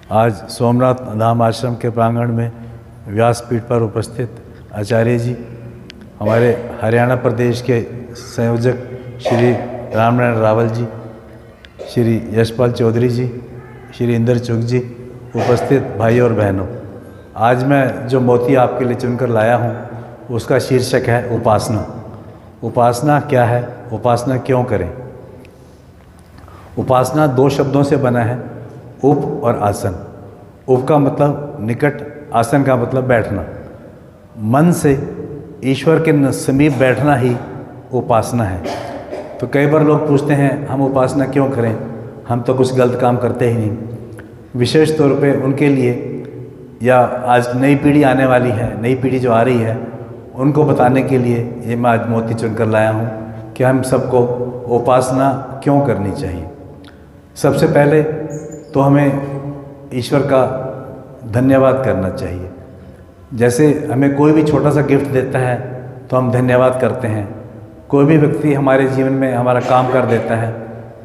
आज सोमनाथ धाम आश्रम के प्रांगण में व्यासपीठ पर उपस्थित आचार्य जी, हमारे हरियाणा प्रदेश के संयोजक श्री रामनारायण रावल जी, श्री यशपाल चौधरी जी, श्री इंद्र चुग जी, उपस्थित भाई और बहनों, आज मैं जो मोती आपके लिए चुनकर लाया हूँ उसका शीर्षक है उपासना। उपासना क्या है? उपासना क्यों करें? उपासना दो शब्दों से बना है, उप और आसन। उप का मतलब निकट, आसन का मतलब बैठना। मन से ईश्वर के समीप बैठना ही उपासना है। तो कई बार लोग पूछते हैं हम उपासना क्यों करें, हम तो कुछ गलत काम करते ही नहीं। विशेष तौर पे उनके लिए, या आज नई पीढ़ी आने वाली है, नई पीढ़ी जो आ रही है, उनको बताने के लिए ये मैं आज मोती चुनकर लाया हूँ कि हम सबको उपासना क्यों करनी चाहिए। सबसे पहले तो हमें ईश्वर का धन्यवाद करना चाहिए। जैसे हमें कोई भी छोटा सा गिफ्ट देता है तो हम धन्यवाद करते हैं। कोई भी व्यक्ति हमारे जीवन में हमारा काम कर देता है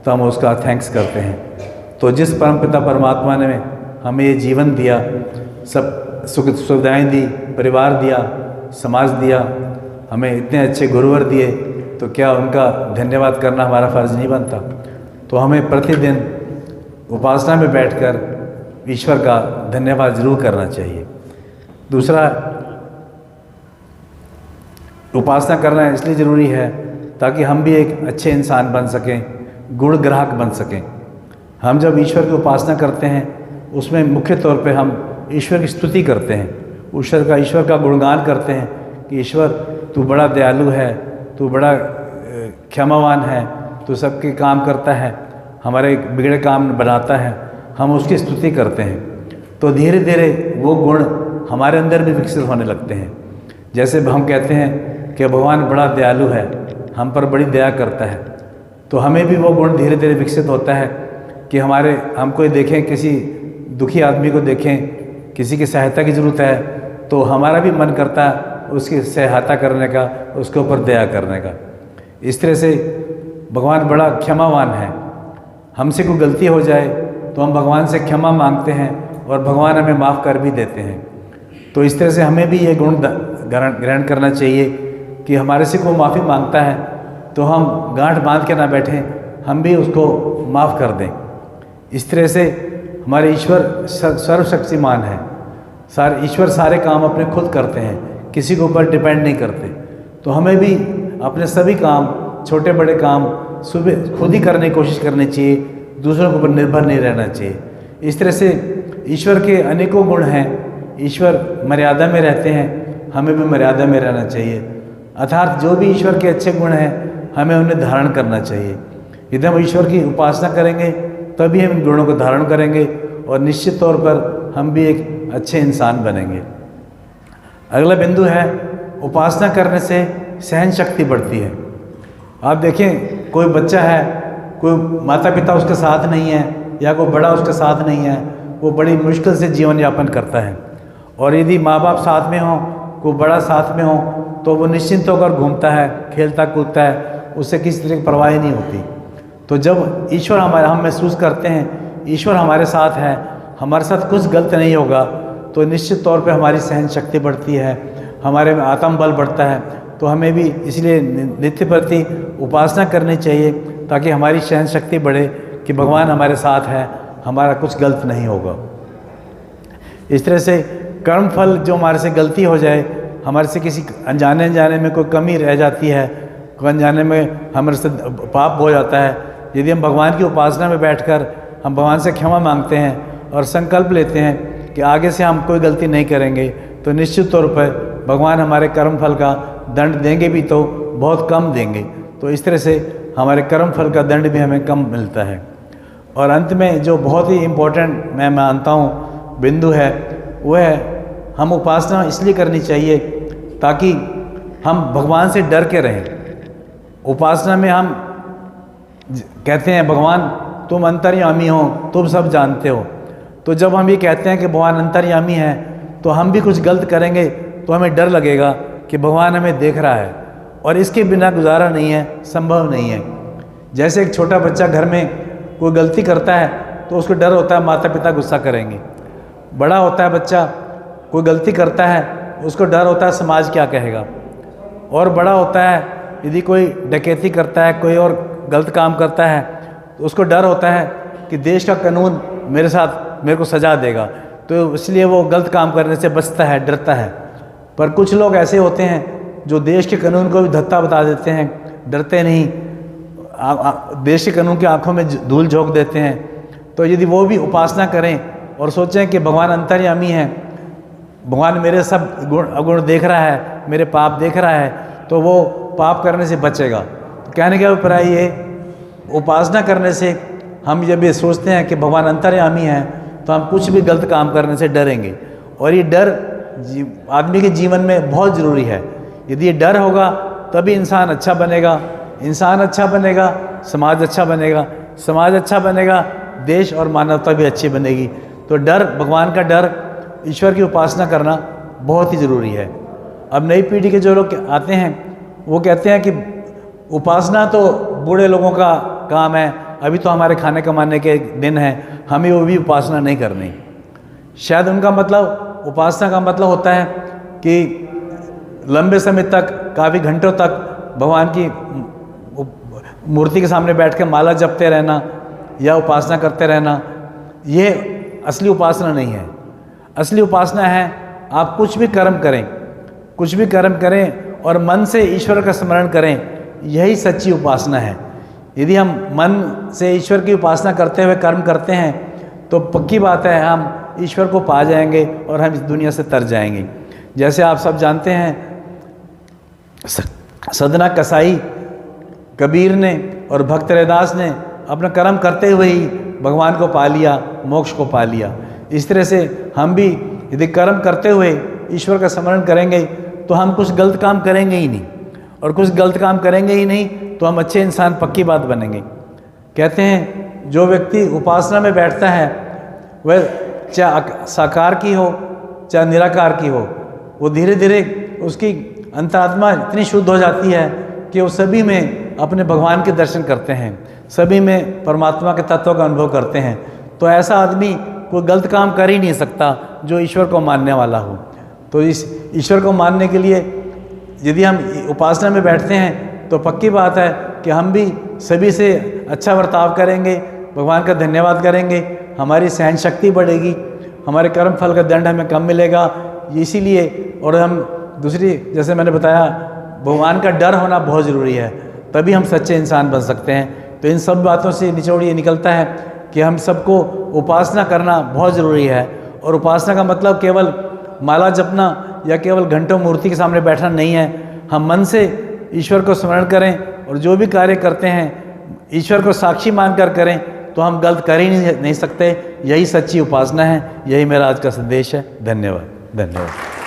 तो हम उसका थैंक्स करते हैं। तो जिस परमपिता परमात्मा ने हमें ये जीवन दिया, सब सुख सुविधाएँ दी, परिवार दिया, समाज दिया, हमें इतने अच्छे गुरुवर दिए, तो क्या उनका धन्यवाद करना हमारा फ़र्ज़ नहीं बनता? तो हमें प्रतिदिन उपासना में बैठकर ईश्वर का धन्यवाद जरूर करना चाहिए। दूसरा, उपासना करना इसलिए ज़रूरी है ताकि हम भी एक अच्छे इंसान बन सकें, गुण ग्राहक बन सकें। हम जब ईश्वर की उपासना करते हैं उसमें मुख्य तौर पे हम ईश्वर की स्तुति करते हैं, ईश्वर का गुणगान करते हैं कि ईश्वर तू बड़ा दयालु है, तू बड़ा क्षमावान है, तू सबके काम करता है, हमारे बिगड़े काम बनाता है। हम उसकी स्तुति करते हैं तो धीरे धीरे वो गुण हमारे अंदर भी विकसित होने लगते हैं। जैसे हम कहते हैं कि भगवान बड़ा दयालु है, हम पर बड़ी दया करता है, तो हमें भी वो गुण धीरे धीरे विकसित होता है कि हम कोई देखें, किसी दुखी आदमी को देखें, किसी की सहायता की ज़रूरत है, तो हमारा भी मन करता है उसकी सहायता करने का, उसके ऊपर दया करने का। इस तरह से भगवान बड़ा क्षमावान है। हमसे कोई गलती हो जाए तो हम भगवान से क्षमा मांगते हैं और भगवान हमें माफ़ कर भी देते हैं। तो इस तरह से हमें भी ये गुण ग्रहण करना चाहिए कि हमारे से कोई माफ़ी मांगता है तो हम गांठ बांध के ना बैठें, हम भी उसको माफ़ कर दें। इस तरह से हमारे ईश्वर सर्वशक्तिमान है। ईश्वर सारे काम अपने खुद करते हैं, किसी के ऊपर डिपेंड नहीं करते। तो हमें भी अपने सभी काम, छोटे बड़े काम सुबह खुद ही करने की कोशिश करनी चाहिए, दूसरों के ऊपर निर्भर नहीं रहना चाहिए। इस तरह से ईश्वर के अनेकों गुण हैं। ईश्वर मर्यादा में रहते हैं, हमें भी मर्यादा में रहना चाहिए। अर्थात जो भी ईश्वर के अच्छे गुण हैं हमें उन्हें धारण करना चाहिए। यदि हम ईश्वर की उपासना करेंगे तभी हम इन गुणों को धारण करेंगे और निश्चित तौर पर हम भी एक अच्छे इंसान बनेंगे। अगला बिंदु है, उपासना करने से सहन शक्ति बढ़ती है। आप देखें, कोई बच्चा है, कोई माता पिता उसके साथ नहीं है या कोई बड़ा उसके साथ नहीं है, वो बड़ी मुश्किल से जीवन यापन करता है। और यदि माँ बाप साथ में हों, कोई बड़ा साथ में हो, तो वो निश्चिंत होकर घूमता है, खेलता कूदता है, उससे किसी तरह की परवाह नहीं होती। तो जब ईश्वर हम महसूस करते हैं ईश्वर हमारे साथ है, हमारे साथ कुछ गलत नहीं होगा, तो निश्चित तौर पे हमारी सहन शक्ति बढ़ती है, हमारे में आत्मबल बढ़ता है। तो हमें भी इसलिए नित्य प्रति उपासना करनी चाहिए ताकि हमारी सहन शक्ति बढ़े कि भगवान हमारे साथ है, हमारा कुछ गलत नहीं होगा। इस तरह से कर्म फल जो हमारे से गलती हो जाए, हमारे से किसी अनजाने में कोई कमी रह जाती है, कोई अनजाने में हमारे से पाप हो जाता है, यदि हम भगवान की उपासना में बैठकर हम भगवान से क्षमा मांगते हैं और संकल्प लेते हैं कि आगे से हम कोई गलती नहीं करेंगे, तो निश्चित तौर पर भगवान हमारे कर्म फल का दंड देंगे भी तो बहुत कम देंगे। तो इस तरह से हमारे कर्म फल का दंड भी हमें कम मिलता है। और अंत में जो बहुत ही इम्पोर्टेंट मैं मानता हूँ बिंदु है, वो है हम उपासना इसलिए करनी चाहिए ताकि हम भगवान से डर के रहें। उपासना में हम कहते हैं भगवान तुम अंतर्यामी हो, तुम सब जानते हो। तो जब हम ये कहते हैं कि भगवान अंतर्यामी है, तो हम भी कुछ गलत करेंगे तो हमें डर लगेगा कि भगवान हमें देख रहा है, और इसके बिना गुजारा नहीं है, संभव नहीं है। जैसे एक छोटा बच्चा घर में कोई गलती करता है तो उसको डर होता है माता पिता गुस्सा करेंगे। बड़ा होता है बच्चा, कोई गलती करता है, उसको डर होता है समाज क्या कहेगा। और बड़ा होता है यदि कोई डकैती करता है, कोई और गलत काम करता है, तो उसको डर होता है कि देश का कानून मेरे को सज़ा देगा, तो इसलिए वो गलत काम करने से बचता है, डरता है। पर कुछ लोग ऐसे होते हैं जो देश के कानून को भी धत्ता बता देते हैं, डरते नहीं, देश के कानून की आंखों में धूल झोंक देते हैं। तो यदि वो भी उपासना करें और सोचें कि भगवान अंतर्यामी हैं, भगवान मेरे सब गुण अगुण देख रहा है, मेरे पाप देख रहा है, तो वो पाप करने से बचेगा। तो कहने का अभिप्राय ये, उपासना करने से हम जब ये सोचते हैं कि भगवान अंतर्यामी हैं, तो हम कुछ भी गलत काम करने से डरेंगे। और ये डर आदमी के जीवन में बहुत ज़रूरी है। यदि ये डर होगा तभी इंसान अच्छा बनेगा, इंसान अच्छा बनेगा, समाज अच्छा बनेगा, समाज अच्छा बनेगा, देश और मानवता भी अच्छी बनेगी। तो डर, भगवान का डर, ईश्वर की उपासना करना बहुत ही ज़रूरी है। अब नई पीढ़ी के जो लोग आते हैं वो कहते हैं कि उपासना तो बूढ़े लोगों का काम है, अभी तो हमारे खाने कमाने के दिन हैं, हमें वो भी उपासना नहीं करनी। शायद उनका मतलब, उपासना का मतलब होता है कि लंबे समय तक, काफ़ी घंटों तक भगवान की मूर्ति के सामने बैठ के माला जपते रहना या उपासना करते रहना। ये असली उपासना नहीं है। असली उपासना है आप कुछ भी कर्म करें, कुछ भी कर्म करें और मन से ईश्वर का स्मरण करें, यही सच्ची उपासना है। यदि हम मन से ईश्वर की उपासना करते हुए कर्म करते हैं तो पक्की बात है हम ईश्वर को पा जाएंगे और हम इस दुनिया से तर जाएंगे। जैसे आप सब जानते हैं, सदना कसाई कबीर ने और भक्त रैदास ने अपना कर्म करते हुए ही भगवान को पा लिया, मोक्ष को पा लिया। इस तरह से हम भी यदि कर्म करते हुए ईश्वर का स्मरण करेंगे तो हम कुछ गलत काम करेंगे ही नहीं, और कुछ गलत काम करेंगे ही नहीं तो हम अच्छे इंसान पक्की बात बनेंगे। कहते हैं जो व्यक्ति उपासना में बैठता है वह चाहे साकार की हो चाहे निराकार की हो, वो धीरे धीरे उसकी अंतरात्मा इतनी शुद्ध हो जाती है कि वो सभी में अपने भगवान के दर्शन करते हैं, सभी में परमात्मा के तत्व का अनुभव करते हैं। तो ऐसा आदमी कोई गलत काम कर ही नहीं सकता जो ईश्वर को मानने वाला हो। तो इस ईश्वर को मानने के लिए यदि हम उपासना में बैठते हैं तो पक्की बात है कि हम भी सभी से अच्छा बर्ताव करेंगे, भगवान का धन्यवाद करेंगे, हमारी सहन शक्ति बढ़ेगी, हमारे कर्म फल का दंड हमें कम मिलेगा। इसीलिए, और हम दूसरी, जैसे मैंने बताया, भगवान का डर होना बहुत ज़रूरी है, तभी हम सच्चे इंसान बन सकते हैं। तो इन सब बातों से निचोड़ ये निकलता है कि हम सबको उपासना करना बहुत ज़रूरी है। और उपासना का मतलब केवल माला जपना या केवल घंटों मूर्ति के सामने बैठना नहीं है। हम मन से ईश्वर को स्मरण करें और जो भी कार्य करते हैं ईश्वर को साक्षी मानकर करें तो हम गलत कर ही नहीं सकते। यही सच्ची उपासना है। यही मेरा आज का संदेश है। धन्यवाद। धन्यवाद।